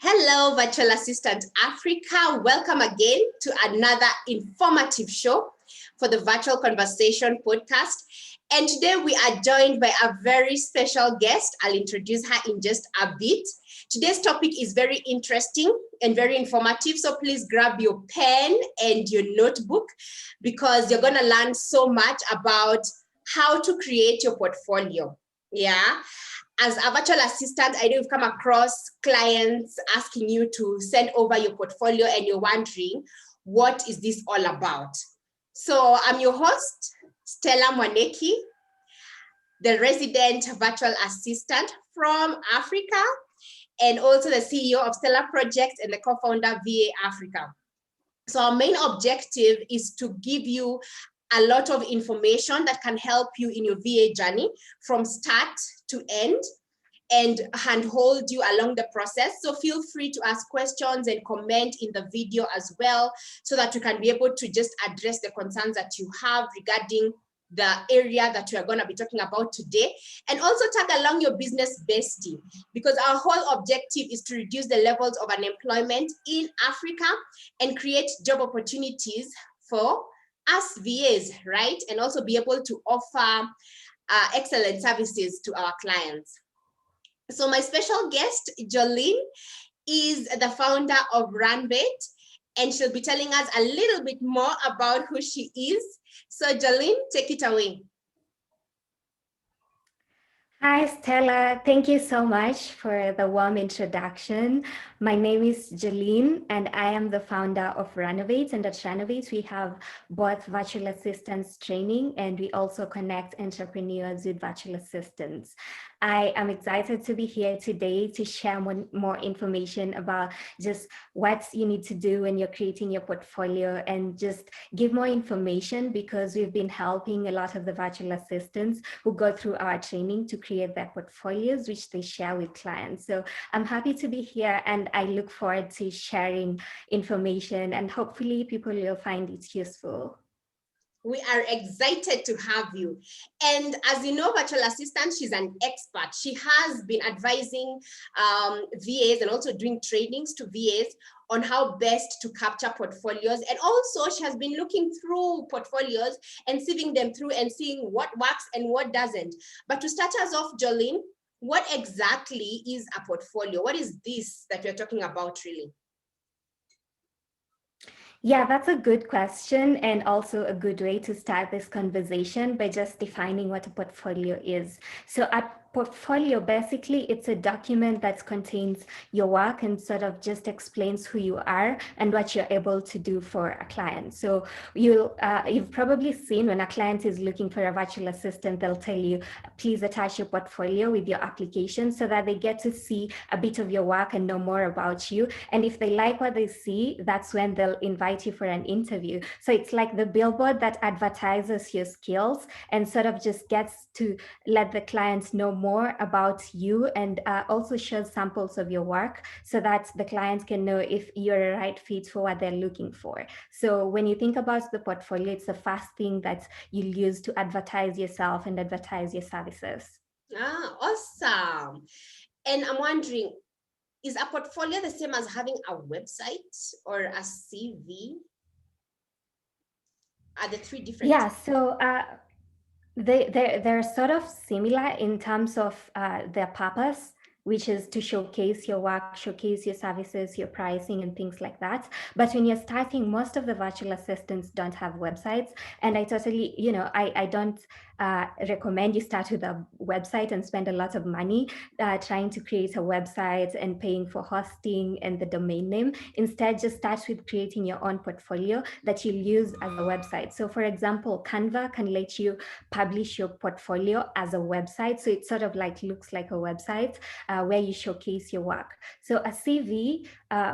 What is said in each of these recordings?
Hello, Virtual Assistant Africa. Welcome again to another informative show for the Virtual Conversation podcast. And today we are joined by a very special guest. I'll introduce her in just a bit. Today's topic is very interesting and very informative. So please grab your pen and your notebook because you're going to learn so much about how to create your portfolio. Yeah. As a virtual assistant, I know you've come across clients asking you to send over your portfolio and you're wondering, what is this all about? So I'm your host, Stella Mwaneki, the resident virtual assistant from Africa, and also the CEO of Stella Projects and the co-founder VA Africa. So our main objective is to give you a lot of information that can help you in your VA journey from start to end and handhold you along the process. So feel free to ask questions and comment in the video as well, so that you can be able to just address the concerns that you have regarding the area that we are going to be talking about today, and also tag along your business bestie, because our whole objective is to reduce the levels of unemployment in Africa and create job opportunities for us VAs, right? And also be able to offer excellent services to our clients. So my special guest, Jolleen, is the founder of Runnovate, and she'll be telling us a little bit more about who she is. So Jolleen, take it away. Hi, Stella. Thank you so much for the warm introduction. My name is Jolleen, and I am the founder of Runnovate. And at Runnovate, we have both virtual assistants training, and we also connect entrepreneurs with virtual assistants. I am excited to be here today to share more information about just what you need to do when you're creating your portfolio, and just give more information, because we've been helping a lot of the virtual assistants who go through our training to create their portfolios, which they share with clients. So I'm happy to be here, and I look forward to sharing information, and hopefully people will find it useful. We are excited to have you. And as you know, virtual assistant, she's an expert. She has been advising VAs and also doing trainings to VAs on how best to capture portfolios. And also she has been looking through portfolios and sieving them through and seeing what works and what doesn't. But to start us off, Jolleen, what exactly is a portfolio? What is this that we're talking about really? Yeah, that's a good question, and also a good way to start this conversation by just defining what a portfolio is. So a portfolio, basically, it's a document that contains your work and sort of just explains who you are and what you're able to do for a client. So you've probably seen when a client is looking for a virtual assistant, they'll tell you, please attach your portfolio with your application, so that they get to see a bit of your work and know more about you. And if they like what they see, that's when they'll invite you for an interview. So it's like the billboard that advertises your skills and sort of just gets to let the clients know more about you, and also shows samples of your work, so that the clients can know if you're a right fit for what they're looking for. So when you think about the portfolio, it's the first thing that you'll use to advertise yourself and advertise your services. Ah, awesome. And I'm wondering, is a portfolio the same as having a website or a CV? Are the three different? Yeah, so they're sort of similar in terms of their purpose, which is to showcase your work, showcase your services, your pricing, and things like that. But when you're starting, most of the virtual assistants don't have websites. And I totally, I don't recommend you start with a website and spend a lot of money trying to create a website and paying for hosting and the domain name. Instead, just start with creating your own portfolio that you'll use as a website. So for example, Canva can let you publish your portfolio as a website. So it sort of like looks like a website where you showcase your work. So a CV,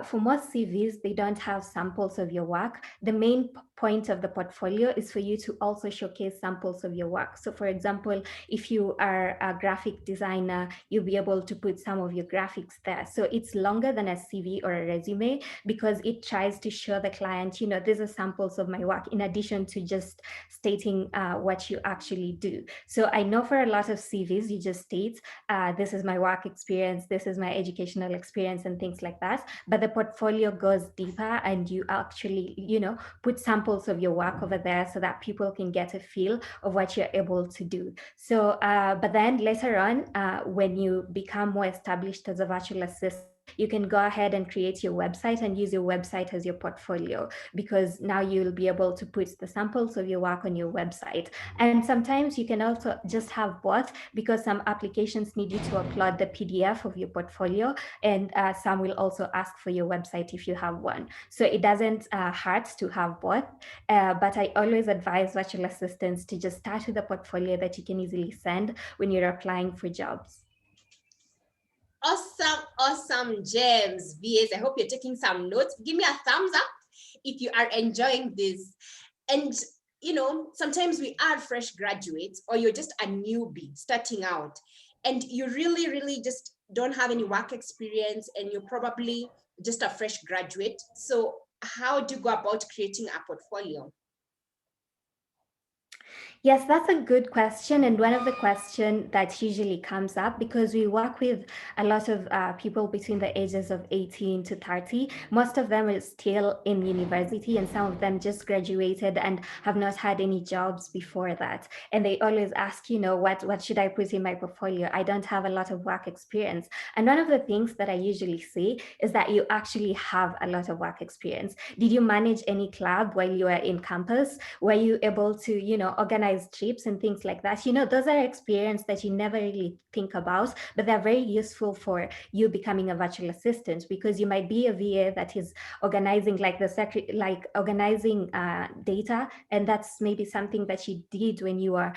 for most CVs, they don't have samples of your work. The main point of the portfolio is for you to also showcase samples of your work. work. So for example, if you are a graphic designer, you'll be able to put some of your graphics there. So it's longer than a CV or a resume because it tries to show the client, you know, these are samples of my work in addition to just stating what you actually do. So I know for a lot of CVs, you just state, this is my work experience, this is my educational experience and things like that. But the portfolio goes deeper and you actually, you know, put samples of your work over there so that people can get a feel of what you're able to do. So, but then later on, when you become more established as a virtual assistant, you can go ahead and create your website and use your website as your portfolio, because now you'll be able to put the samples of your work on your website. And sometimes you can also just have both, because some applications need you to upload the PDF of your portfolio, and some will also ask for your website if you have one. So it doesn't hurt to have both, but I always advise virtual assistants to just start with a portfolio that you can easily send when you're applying for jobs. Awesome, awesome gems, VAs. I hope you're taking some notes. Give me a thumbs up if you are enjoying this. And you know, sometimes we are fresh graduates, or you're just a newbie starting out, and you really just don't have any work experience, and you're probably just a fresh graduate. So how do you go about creating a portfolio? Yes, that's a good question. And one of the questions that usually comes up, because we work with a lot of people between the ages of 18 to 30, most of them are still in university, and some of them just graduated and have not had any jobs before that. And they always ask, you know, what should I put in my portfolio? I don't have a lot of work experience. And one of the things that I usually say is that you actually have a lot of work experience. Did you manage any club while you were in campus? Were you able to, you know, organize trips and things like that? You know, those are experiences that you never really think about, but they're very useful for you becoming a virtual assistant, because you might be a VA that is organizing like organizing data, and that's maybe something that you did when you were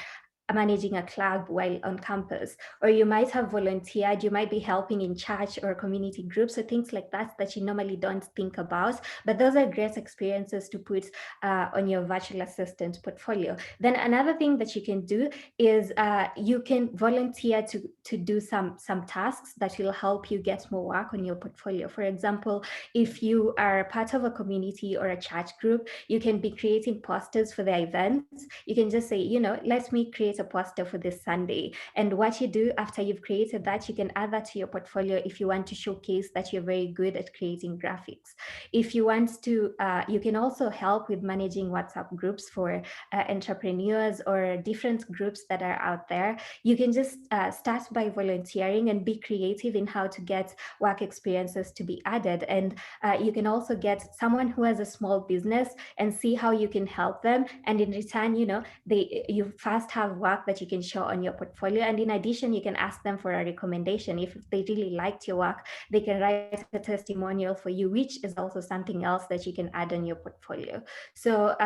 managing a club while on campus. Or you might have volunteered, you might be helping in church or community groups or things like that that you normally don't think about, but those are great experiences to put on your virtual assistant portfolio. Then another thing that you can do is you can volunteer to do some tasks that will help you get more work on your portfolio. For example, if you are part of a community or a church group, you can be creating posters for their events. You can just say, you know, let me create a poster for this Sunday. And what you do after you've created that, you can add that to your portfolio if you want to showcase that you're very good at creating graphics. If you want to, you can also help with managing WhatsApp groups for entrepreneurs or different groups that are out there. You can just start by volunteering and be creative in how to get work experiences to be added. And you can also get someone who has a small business and see how you can help them. And in return, you know, you first have work that you can show on your portfolio. And in addition, you can ask them for a recommendation. If they really liked your work, they can write a testimonial for you, which is also something else that you can add on your portfolio. So,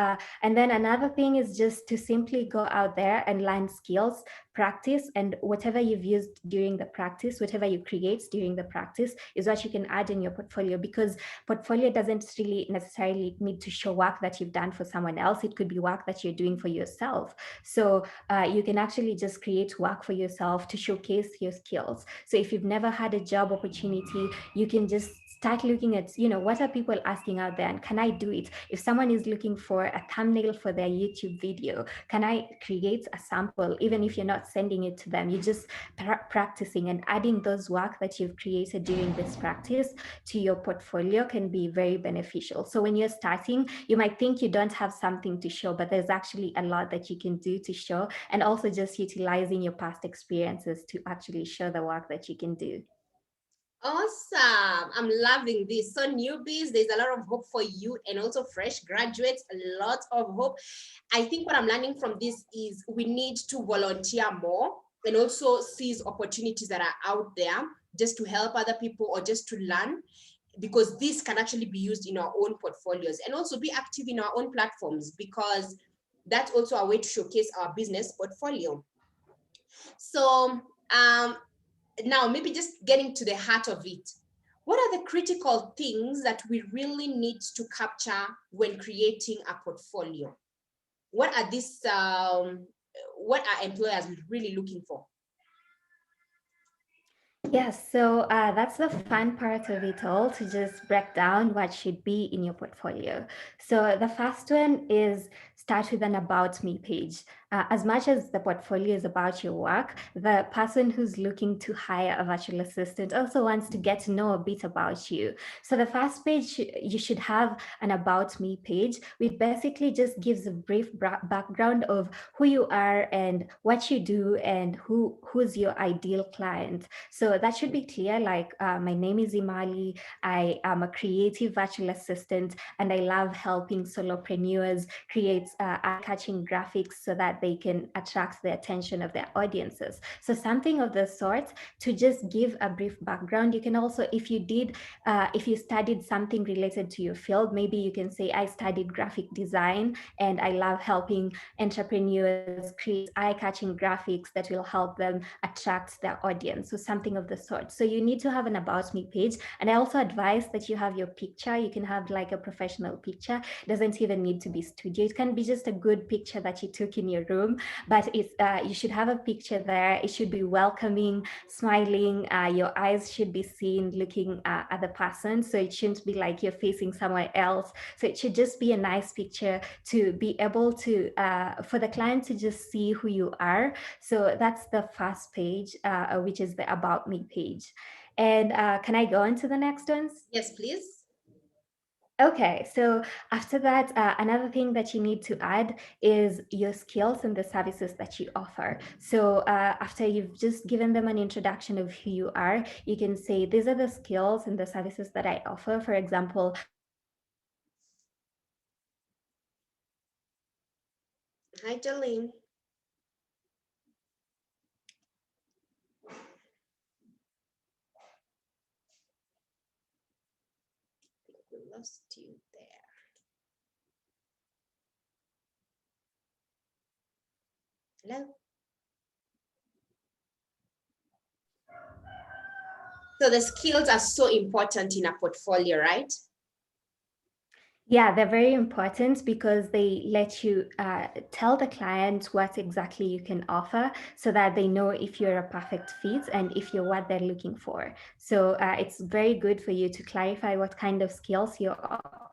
and then another thing is just to simply go out there and learn skills, practice, and whatever you've used during the practice, whatever you create during the practice is what you can add in your portfolio, because portfolio doesn't really necessarily need to show work that you've done for someone else. It could be work that you're doing for yourself. So you can actually just create work for yourself to showcase your skills. So if you've never had a job opportunity, you can just start looking at, you know, what are people asking out there, and can I do it? If someone is looking for a thumbnail for their YouTube video, can I create a sample? Even if you're not sending it to them, you're just practicing, and adding those work that you've created during this practice to your portfolio can be very beneficial. So when you're starting, you might think you don't have something to show, but there's actually a lot that you can do to show, and also just utilizing your past experiences to actually show the work that you can do. Awesome. I'm loving this. So newbies, there's a lot of hope for you, and also fresh graduates, a lot of hope. I think what I'm learning from this is we need to volunteer more, and also seize opportunities that are out there just to help other people or just to learn, because this can actually be used in our own portfolios, and also be active in our own platforms, because that's also a way to showcase our business portfolio. So now maybe just getting to the heart of it, what are the critical things that we really need to capture when creating a portfolio? What are these what are employers really looking for? Yes, so that's the fun part of it all, to just break down what should be in your portfolio. So the first one is start with an about me page. As much as the portfolio is about your work, the person who's looking to hire a virtual assistant also wants to get to know a bit about you. So the first page, you should have an about me page, which basically just gives a brief background of who you are and what you do and who's your ideal client. So that should be clear, like my name is Imali, I am a creative virtual assistant, and I love helping solopreneurs create eye-catching graphics so that they can attract the attention of their audiences. So something of the sort, to just give a brief background. You can also, if you studied something related to your field, maybe you can say, I studied graphic design and I love helping entrepreneurs create eye-catching graphics that will help them attract their audience. So something of the sort. So you need to have an about me page. And I also advise that you have your picture. You can have like a professional picture. It doesn't even need to be studio. It can be just a good picture that you took in your room, but you should have a picture there. It should be welcoming, smiling. Your eyes should be seen looking at the person. So it shouldn't be like you're facing somewhere else. So it should just be a nice picture to be able to, for the client to just see who you are. So that's the first page, which is the about me page. And can I go on to the next ones? Yes, please. Okay, so after that, another thing that you need to add is your skills and the services that you offer. So after you've just given them an introduction of who you are, you can say, these are the skills and the services that I offer. For example, Hi, Jolene. We lost you there. Hello. So the skills are so important in a portfolio, right? yeah, they're very important because they let you tell the client what exactly you can offer so that they know if you're a perfect fit and if you're what they're looking for. So it's very good for you to clarify what kind of skills you're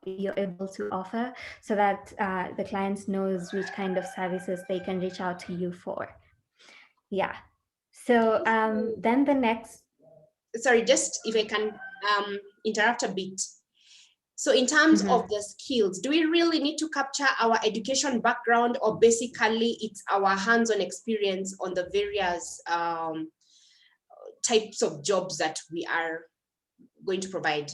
able to offer so that the client knows which kind of services they can reach out to you for. Yeah. So then the next. Sorry, just if I can interrupt a bit. So in terms of the skills, do we really need to capture our education background, or basically it's our hands-on experience on the various types of jobs that we are going to provide?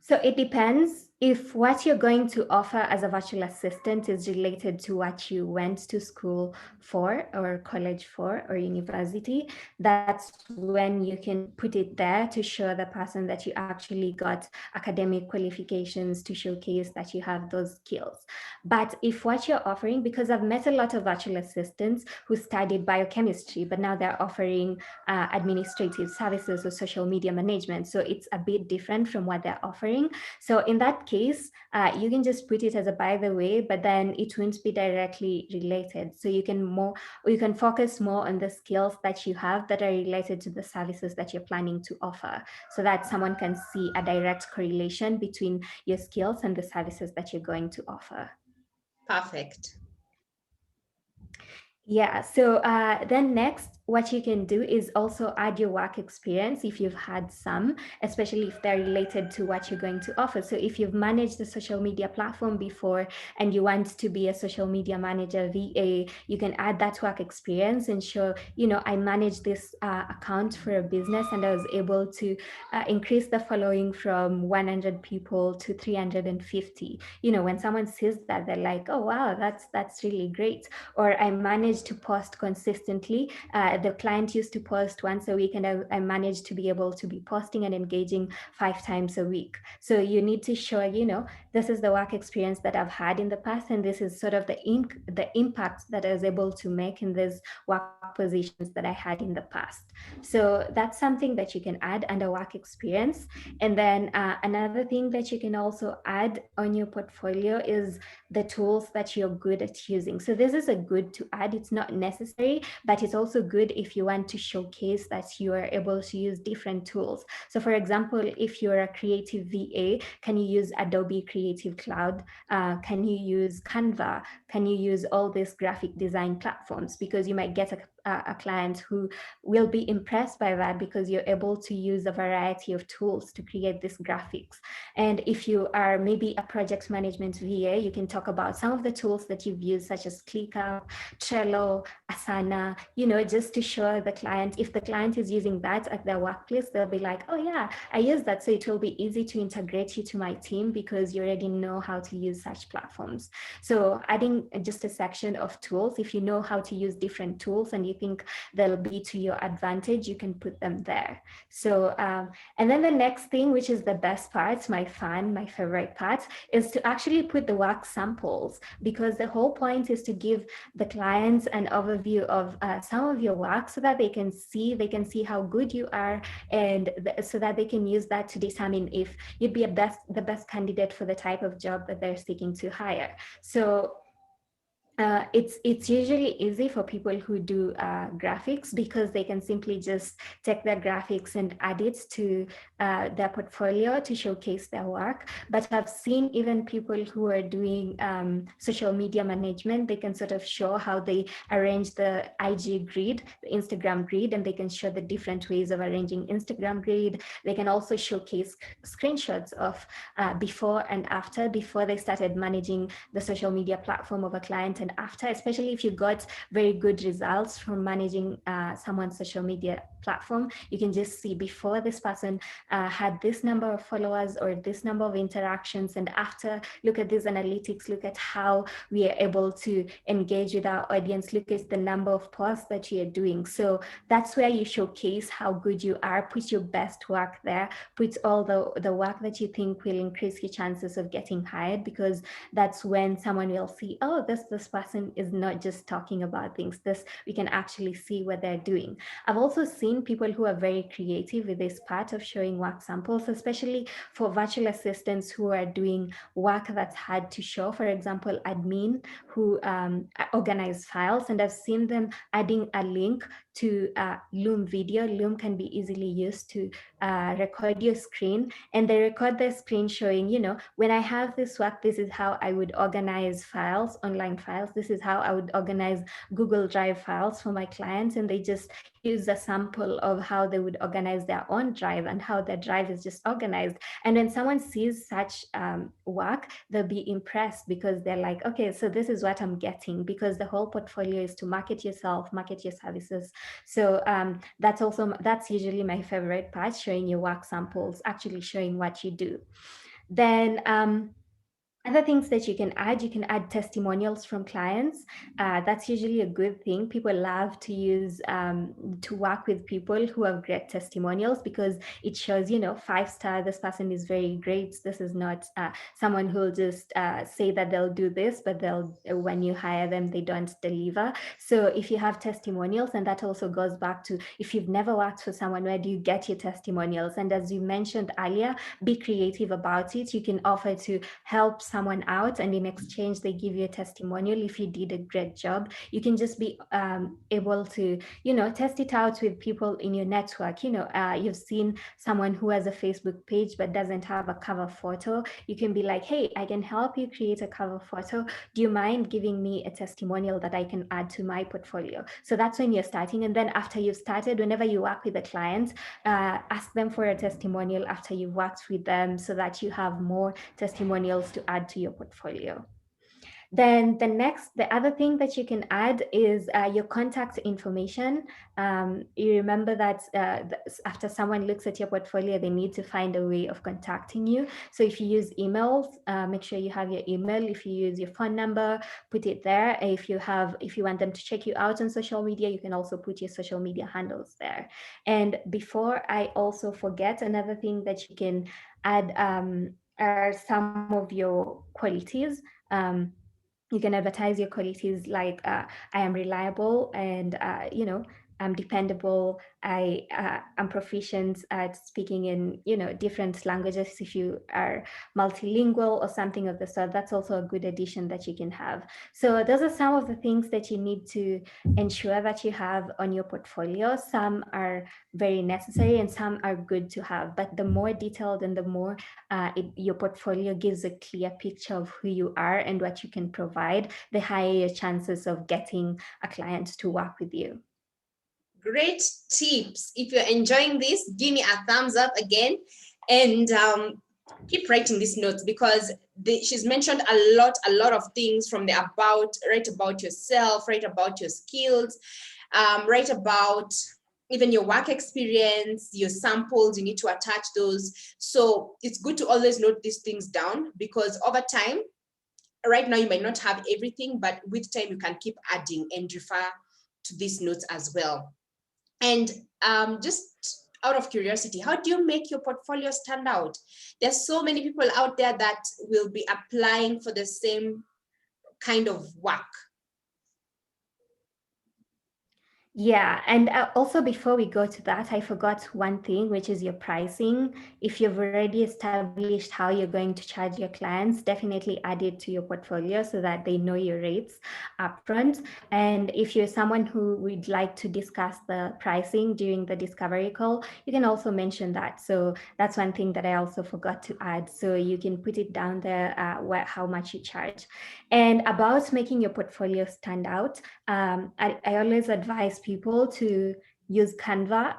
So it depends. If what you're going to offer as a virtual assistant is related to what you went to school for or college for or university, that's when you can put it there to show the person that you actually got academic qualifications to showcase that you have those skills. But if what you're offering, because I've met a lot of virtual assistants who studied biochemistry, but now they're offering administrative services or social media management. So it's a bit different from what they're offering. So in that case, you can just put it as a by the way, but then it won't be directly related. So you can focus more on the skills that you have that are related to the services that you're planning to offer, so that someone can see a direct correlation between your skills and the services that you're going to offer. Perfect. Yeah, so then next, what you can do is also add your work experience if you've had some, especially if they're related to what you're going to offer. So if you've managed a social media platform before and you want to be a social media manager, VA, you can add that work experience and show, I managed this account for a business and I was able to increase the following from 100 people to 350. When someone sees that, they're like, oh, wow, that's really great. Or I managed to post consistently the client used to post once a week, and I managed to be able to be posting and engaging 5 times a week. So you need to show, this is the work experience that I've had in the past, and this is sort of the impact that I was able to make in these work positions that I had in the past. So that's something that you can add under work experience. And then another thing that you can also add on your portfolio is the tools that you're good at using. So this is a good to add. It's not necessary, but it's also good if you want to showcase that you are able to use different tools. So for example, if you're a creative VA, can you use Adobe Creative Cloud? Can you use Canva? Can you use all these graphic design platforms? Because you might get a client who will be impressed by that because you're able to use a variety of tools to create these graphics. And if you are maybe a project management VA, you can talk about some of the tools that you've used, such as ClickUp, Trello, Asana, just to show the client. If the client is using that at their workplace, they'll be like, oh yeah, I use that. So it will be easy to integrate you to my team because you already know how to use such platforms. So adding just a section of tools, if you know how to use different tools and you think they'll be to your advantage, you can put them there. So, and then the next thing, which is the best part, my favorite part, is to actually put the work samples, because the whole point is to give the clients an overview of some of your work so that they can see how good you are, and so that they can use that to determine if you'd be the best candidate for the type of job that they're seeking to hire. So it's usually easy for people who do graphics, because they can simply just take their graphics and add it to their portfolio to showcase their work. But I've seen even people who are doing social media management, they can sort of show how they arrange the IG grid, the Instagram grid, and they can show the different ways of arranging Instagram grid. They can also showcase screenshots of before and after, before they started managing the social media platform of a client, and after, especially if you got very good results from managing someone's social media platform. You can just see before this person had this number of followers or this number of interactions, and after, look at these analytics, look at how we are able to engage with our audience, look at the number of posts that you are doing. So that's where you showcase how good you are, put your best work there, put all the work that you think will increase your chances of getting hired, because that's when someone will see, oh, this person is not just talking about things. We can actually see what they're doing. I've also seen people who are very creative with this part of showing work samples, especially for virtual assistants who are doing work that's hard to show. For example, admin who organize files, and I've seen them adding a link to Loom video. Loom can be easily used to record your screen, and they record their screen showing, when I have this work, this is how I would organize files, online files. This is how I would organize Google Drive files for my clients. And they just use a sample of how they would organize their own drive and how their drive is just organized. And when someone sees such work, they'll be impressed, because they're like, okay, so this is what I'm getting, because the whole portfolio is to market yourself, market your services. So that's usually my favorite part, showing your work samples, actually showing what you do. Then other things that you can add testimonials from clients. That's usually a good thing. People love to use to work with people who have great testimonials, because it shows, 5-star, this person is very great. This is not someone who will just say that they'll do this, but when you hire them, they don't deliver. So if you have testimonials, and that also goes back to, if you've never worked for someone, where do you get your testimonials? And as you mentioned earlier, be creative about it. You can offer to help someone out, and in exchange they give you a testimonial if you did a great job. You can just be able to test it out with people in your network. You've seen someone who has a Facebook page but doesn't have a cover photo. You can be like, hey, I can help you create a cover photo. Do you mind giving me a testimonial that I can add to my portfolio? So that's when you're starting. And then after you've started, whenever you work with a client, ask them for a testimonial after you've worked with them, so that you have more testimonials to add to your portfolio. Then the other thing that you can add is your contact information. You remember that after someone looks at your portfolio, they need to find a way of contacting you. So if you use emails, make sure you have your email. If you use your phone number, put it there. If you want them to check you out on social media, you can also put your social media handles there. And before I also forget, another thing that you can add are some of your qualities. You can advertise your qualities like I am reliable and I'm dependable. I'm proficient at speaking in different languages. If you are multilingual or something of the sort, that's also a good addition that you can have. So those are some of the things that you need to ensure that you have on your portfolio. Some are very necessary and some are good to have, but the more detailed and the more your portfolio gives a clear picture of who you are and what you can provide, the higher your chances of getting a client to work with you. Great tips. If you're enjoying this, give me a thumbs up again, and keep writing these notes, because she's mentioned a lot of things from the about. Write about yourself, write about your skills, write about even your work experience, your samples. You need to attach those. So it's good to always note these things down, because over time, right now you might not have everything, but with time you can keep adding and refer to these notes as well. And just out of curiosity, how do you make your portfolio stand out? There's so many people out there that will be applying for the same kind of work. Yeah, and also before we go to that, I forgot one thing, which is your pricing. If you've already established how you're going to charge your clients, definitely add it to your portfolio so that they know your rates upfront. And if you're someone who would like to discuss the pricing during the discovery call, you can also mention that. So that's one thing that I also forgot to add. So you can put it down there, how much you charge. And about making your portfolio stand out, I always advise people to use Canva.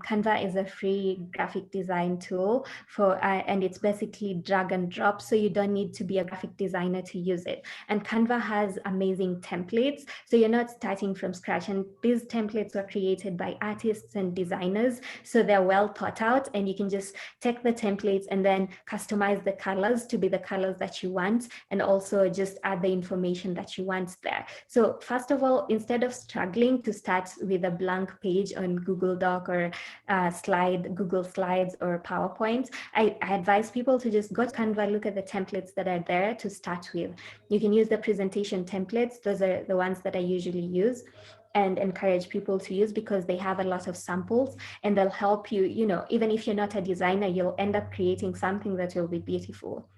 Canva is a free graphic design tool and it's basically drag and drop. So you don't need to be a graphic designer to use it. And Canva has amazing templates. So you're not starting from scratch. And these templates were created by artists and designers. So they're well thought out, and you can just take the templates and then customize the colors to be the colors that you want, and also just add the information that you want there. So first of all, instead of struggling to start with a blank page on Google Doc or Google Slides or PowerPoint, I advise people to just go to Canva, look at the templates that are there to start with. You can use the presentation templates. Those are the ones that I usually use and encourage people to use, because they have a lot of samples and they'll help you, even if you're not a designer, you'll end up creating something that will be beautiful.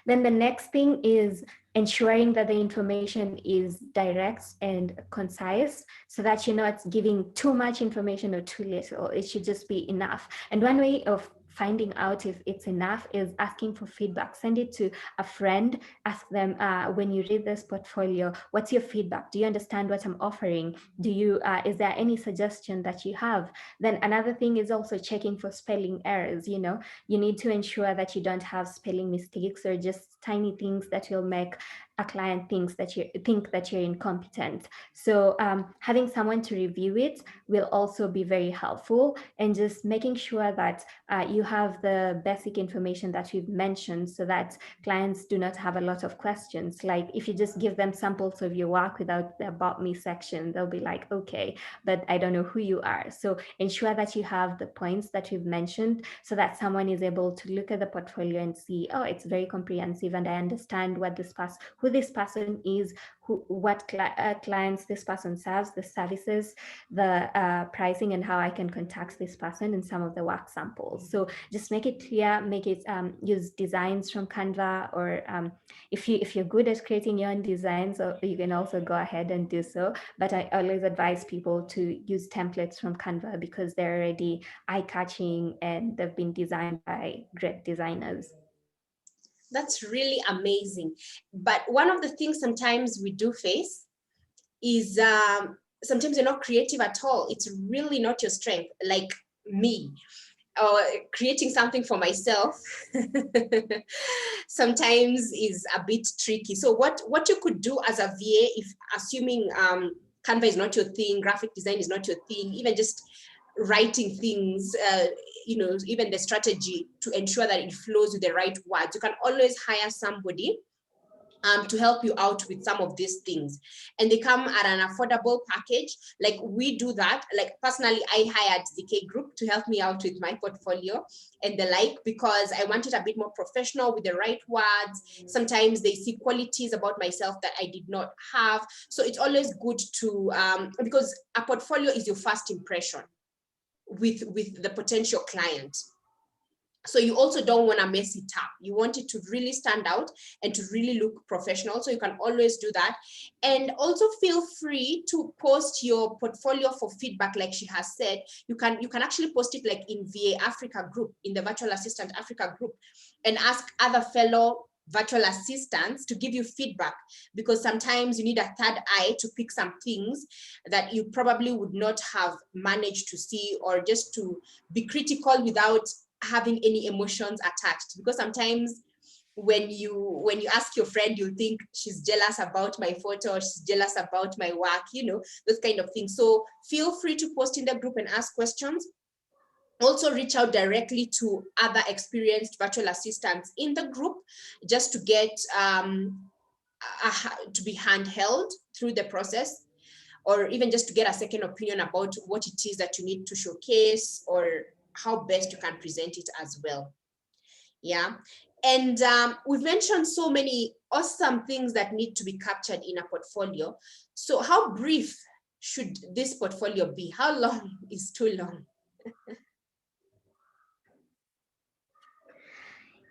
Then the next thing is ensuring that the information is direct and concise, so that you're not giving too much information or too little. It should just be enough. And one way of finding out if it's enough is asking for feedback. Send it to a friend. Ask them, when you read this portfolio, what's your feedback? Do you understand what I'm offering? Is there any suggestion that you have? Then another thing is also checking for spelling errors. You need to ensure that you don't have spelling mistakes or just tiny things that will make a client think that you're incompetent. So having someone to review it will also be very helpful, and just making sure that you have the basic information that we've mentioned, so that clients do not have a lot of questions. Like if you just give them samples of your work without the about me section, they'll be like, okay, but I don't know who you are. So ensure that you have the points that we've mentioned, so that someone is able to look at the portfolio and see, oh, it's very comprehensive and I understand who this person is, what clients this person serves, the services, the pricing, and how I can contact this person in some of the work samples. So just make it clear, use designs from Canva, or if you're good at creating your own designs, you can also go ahead and do so. But I always advise people to use templates from Canva, because they're already eye-catching and they've been designed by great designers. That's really amazing. But one of the things sometimes we do face is sometimes you're not creative at all. It's really not your strength. Like me, or creating something for myself sometimes is a bit tricky. So what you could do as a VA, if assuming Canva is not your thing, graphic design is not your thing, even just writing things, even the strategy to ensure that it flows with the right words, you can always hire somebody to help you out with some of these things, and they come at an affordable package. Like we do that. Like personally, I hired ZK Group to help me out with my portfolio and the like, because I want it a bit more professional with the right words. Sometimes they see qualities about myself that I did not have. So it's always good to, because a portfolio is your first impression with the potential client. So you also don't want to mess it up. You want it to really stand out and to really look professional. So you can always do that. And also feel free to post your portfolio for feedback. Like she has said, you can actually post it like in VA Africa group, in the Virtual Assistant Africa group, and ask other fellow virtual assistants to give you feedback, because sometimes you need a third eye to pick some things that you probably would not have managed to see, or just to be critical without having any emotions attached. Because sometimes when you ask your friend, you think she's jealous about my photo, or she's jealous about my work, those kind of things. So feel free to post in the group and ask questions. Also reach out directly to other experienced virtual assistants in the group, just to get to be handheld through the process, or even just to get a second opinion about what it is that you need to showcase, or how best you can present it as well. Yeah. And we've mentioned so many awesome things that need to be captured in a portfolio. So how brief should this portfolio be? How long is too long?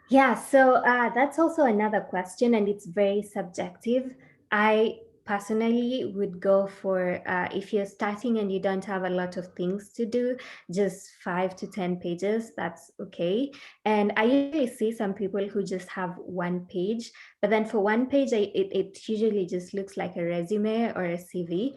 Yeah, so that's also another question, and it's very subjective. I personally would go for, if you're starting and you don't have a lot of things to do, just 5 to 10 pages, that's okay. And I usually see some people who just have one page, but then for one page, it usually just looks like a resume or a CV,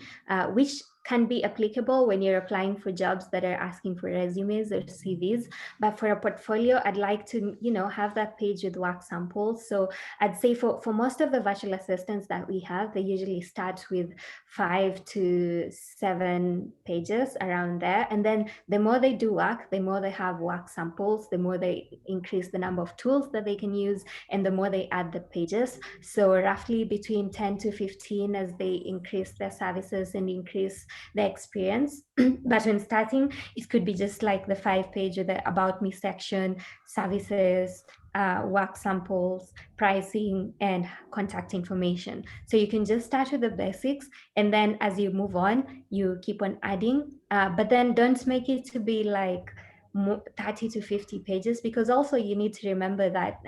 which can be applicable when you're applying for jobs that are asking for resumes or CVs. But for a portfolio, I'd like to, have that page with work samples. So I'd say for most of the virtual assistants that we have, they usually start with 5 to 7 pages around there. And then the more they do work, the more they have work samples, the more they increase the number of tools that they can use, and the more they add the pages. So roughly between 10 to 15 as they increase their services and increase their experience. But when starting, it could be just like the 5 page with the about me section, services, work samples, pricing, and contact information. So you can just start with the basics, and then as you move on, you keep on adding, but then don't make it to be like 30 to 50 pages, because also you need to remember that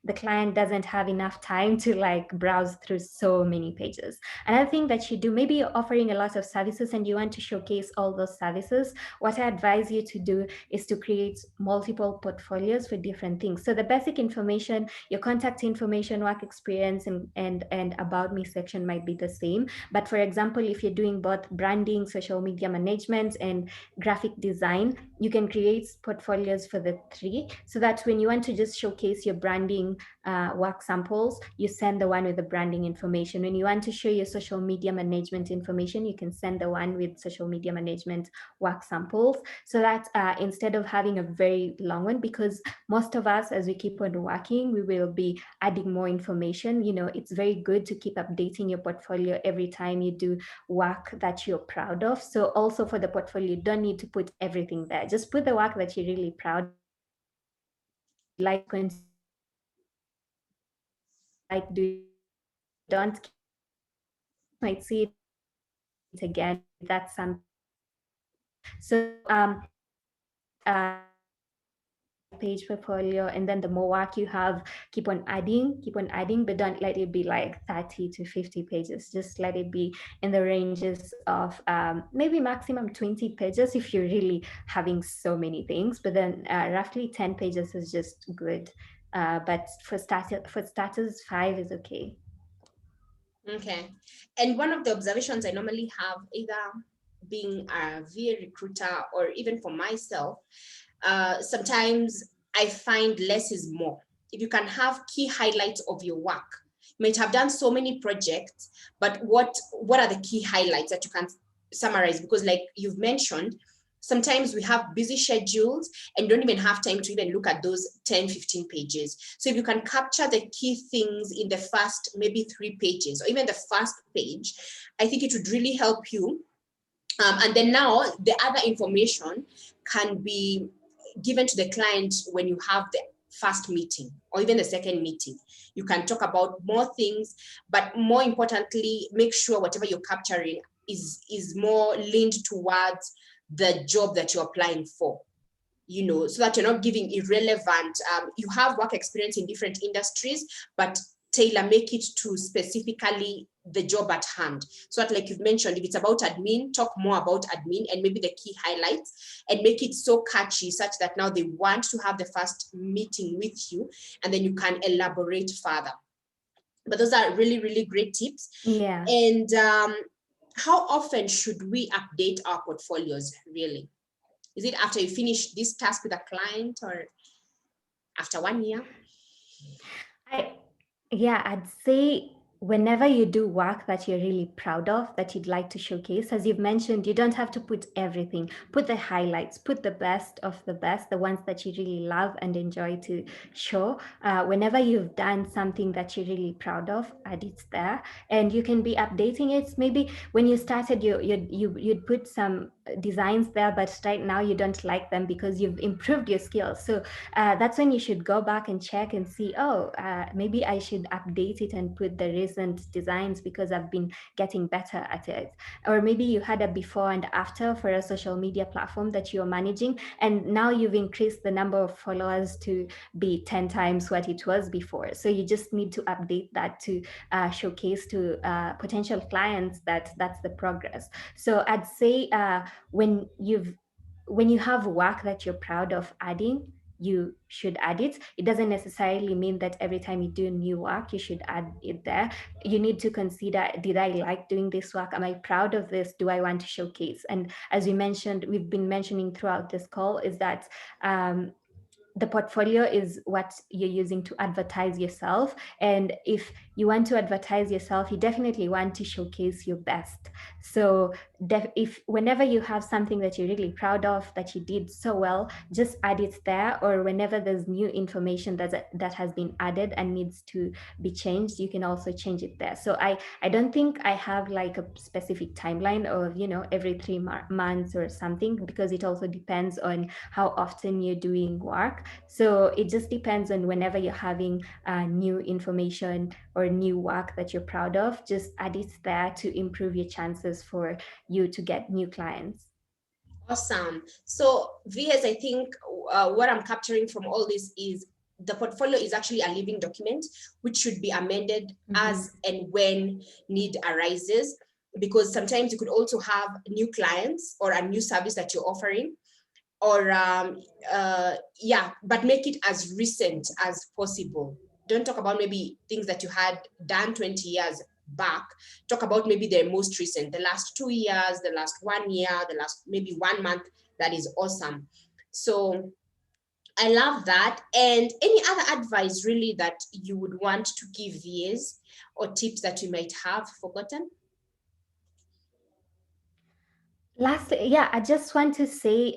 the client doesn't have enough time to like browse through so many pages. Another thing that you do, maybe you're offering a lot of services and you want to showcase all those services, what I advise you to do is to create multiple portfolios for different things. So the basic information, your contact information, work experience, and about me section might be the same. But for example, if you're doing both branding, social media management, and graphic design, you can create portfolios for the three, so that when you want to just showcase your branding work samples, you send the one with the branding information. When you want to show your social media management information, you can send the one with social media management work samples, so that instead of having a very long one, because most of us, as we keep on working, we will be adding more information. It's very good to keep updating your portfolio every time you do work that you're proud of. So also for the portfolio, you don't need to put everything there. Just put the work that you're really proud of, that you like like doing. Don't keep it there, because the client might see it again and again, and maybe that's something that they like to see. So just start with like a 5 page portfolio, and then the more work you have, keep on adding, but don't let it be like 30 to 50 pages. Just let it be in the ranges of maybe maximum 20 pages if you're really having so many things, but then roughly 10 pages is just good. But for starters, 5 is okay. Okay. And one of the observations I normally have, either being a VA recruiter or even for myself, sometimes I find less is more. If you can have key highlights of your work, you might have done so many projects, but what are the key highlights that you can summarize? Because like you've mentioned, sometimes we have busy schedules and don't even have time to even look at those 10-15 pages. So if you can capture the key things in the first maybe 3 pages or even the first page, I think it would really help you. And then now the other information can be given to the client when you have the first meeting or even the second meeting. You can talk about more things, but more importantly, make sure whatever you're capturing is more leaned towards the job that you're applying for, you know, so that you're not giving irrelevant, you have work experience in different industries, but tailor make it to specifically the job at hand. So that, like you've mentioned, if it's about admin, talk more about admin and maybe the key highlights, and make it so catchy such that now they want to have the first meeting with you, and then you can elaborate further. But those are really, really great tips. Yeah. And how often should we update our portfolios, really? Is it after you finish this task with a client or after 1 year? I'd say whenever you do work that you're really proud of, that you'd like to showcase, as you've mentioned, you don't have to put everything. Put the highlights, put the best of the best, the ones that you really love and enjoy to show. Whenever you've done something that you're really proud of, add it there, and you can be updating it. Maybe when you started, you'd put some designs there, but right now you don't like them because you've improved your skills. So that's when you should go back and check and see, maybe I should update it and put the recent designs because I've been getting better at it. Or maybe you had a before and after for a social media platform that you're managing, and now you've increased the number of followers to be 10 times what it was before. So you just need to update that to showcase to potential clients that that's the progress. So I'd say when you have work that you're proud of adding, you should add it. It doesn't necessarily mean that every time you do new work, you should add it there. You need to consider, did I like doing this work? Am I proud of this? Do I want to showcase? And as we mentioned, we've been mentioning throughout this call, is that the portfolio is what you're using to advertise yourself. And if you want to advertise yourself, you definitely want to showcase your best. So if whenever you have something that you're really proud of, that you did so well, just add it there. Or whenever there's new information that has been added and needs to be changed, you can also change it there. So I don't think I have like a specific timeline of, every 3 months or something, because it also depends on how often you're doing work. So it just depends on whenever you're having new information or new work that you're proud of, just add it there to improve your chances for you to get new clients. Awesome. So VS, I think what I'm capturing from all this is the portfolio is actually a living document, which should be amended as and when need arises, because sometimes you could also have new clients or a new service that you're offering, or but make it as recent as possible. Don't talk about maybe things that you had done 20 years back. Talk about maybe the most recent, the last 2 years, the last 1 year, the last maybe 1 month. That is awesome. So I love that. And any other advice really that you would want to give VAs, or tips that you might have forgotten? I just want to say,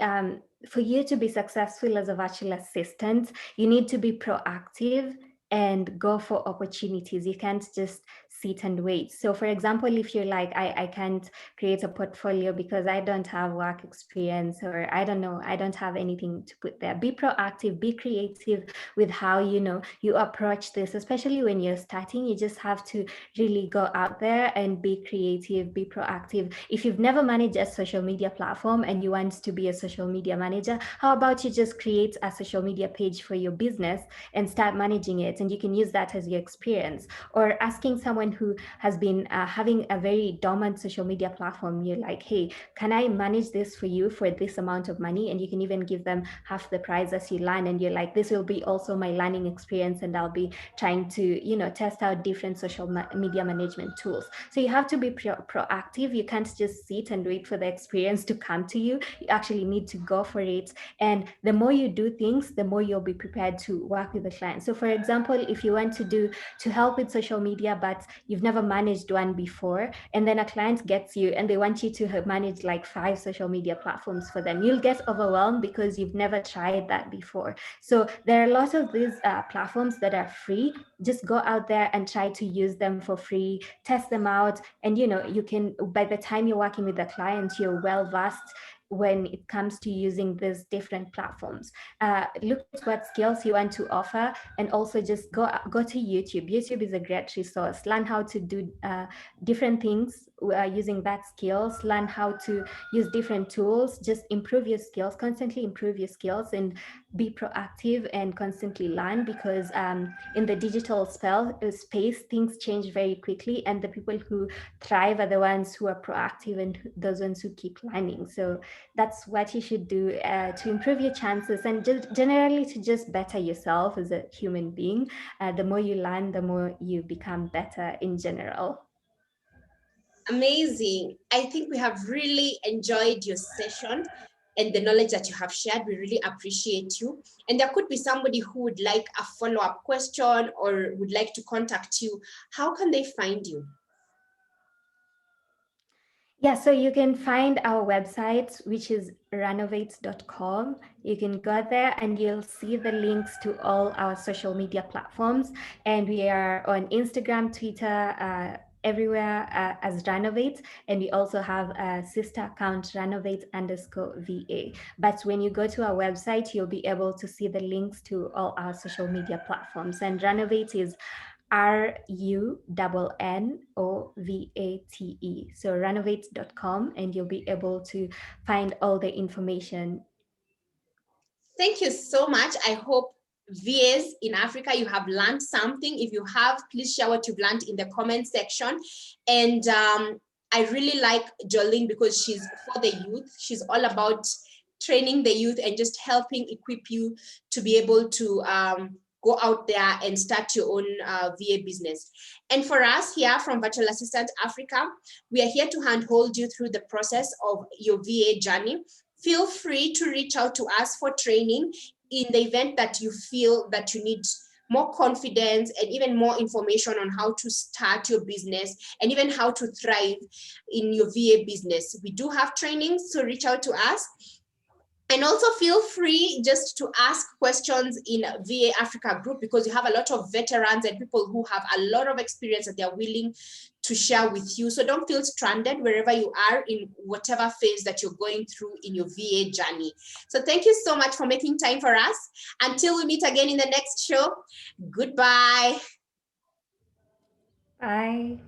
for you to be successful as a virtual assistant, you need to be proactive and go for opportunities. You can't just sit and wait. So for example, if you're like, I can't create a portfolio because I don't have work experience, or I don't know, I don't have anything to put there. Be proactive, be creative with how you approach this, especially when you're starting. You just have to really go out there and be creative, be proactive. If you've never managed a social media platform and you want to be a social media manager, how about you just create a social media page for your business and start managing it, and you can use that as your experience. Or asking someone someone who has been having a very dormant social media platform, you're like, hey, can I manage this for you for this amount of money? And you can even give them half the price as you learn. And you're like, this will be also my learning experience, and I'll be trying to, you know, test out different social media management tools. So you have to be proactive. You can't just sit and wait for the experience to come to you. You actually need to go for it. And the more you do things, the more you'll be prepared to work with the client. So for example, if you want to help with social media, but you've never managed one before, and then a client gets you and they want you to manage like 5 social media platforms for them, you'll get overwhelmed because you've never tried that before. So there are a lot of these platforms that are free. Just go out there and try to use them for free, test them out. And, you know, you can, by the time you're working with the client, you're well versed when it comes to using these different platforms. Look at what skills you want to offer, and also just go to YouTube. YouTube is a great resource. Learn how to do different things using that skills. Learn how to use different tools. Just improve your skills, constantly improve your skills, and be proactive and constantly learn, because in the digital space, things change very quickly, and the people who thrive are the ones who are proactive and those ones who keep learning. So that's what you should do to improve your chances, and just generally to just better yourself as a human being. The more you learn, the more you become better in general. Amazing. I think we have really enjoyed your session and the knowledge that you have shared. We really appreciate you. And there could be somebody who would like a follow-up question or would like to contact you. How can they find you? Yeah, so you can find our website, which is runnovate.com. You can go there and you'll see the links to all our social media platforms. And we are on Instagram, Twitter, everywhere as Runnovate. And we also have a sister account, Runnovate_VA. But when you go to our website, you'll be able to see the links to all our social media platforms. And Runnovate is RUNNOVATE. So runnovate.com, and you'll be able to find all the information. Thank you so much. I hope VAs in Africa, you have learned something. If you have, please share what you've learned in the comment section. And I really like Jolleen because she's for the youth. She's all about training the youth and just helping equip you to be able to go out there and start your own VA business. And for us here from Virtual Assistant Africa, we are here to handhold you through the process of your VA journey. Feel free to reach out to us for training in the event that you feel that you need more confidence and even more information on how to start your business and even how to thrive in your VA business. We do have trainings, so reach out to us. And also feel free just to ask questions in VA Africa group, because you have a lot of veterans and people who have a lot of experience that they're willing to share with you. So don't feel stranded wherever you are in whatever phase that you're going through in your VA journey. So thank you so much for making time for us. Until we meet again in the next show, goodbye. Bye.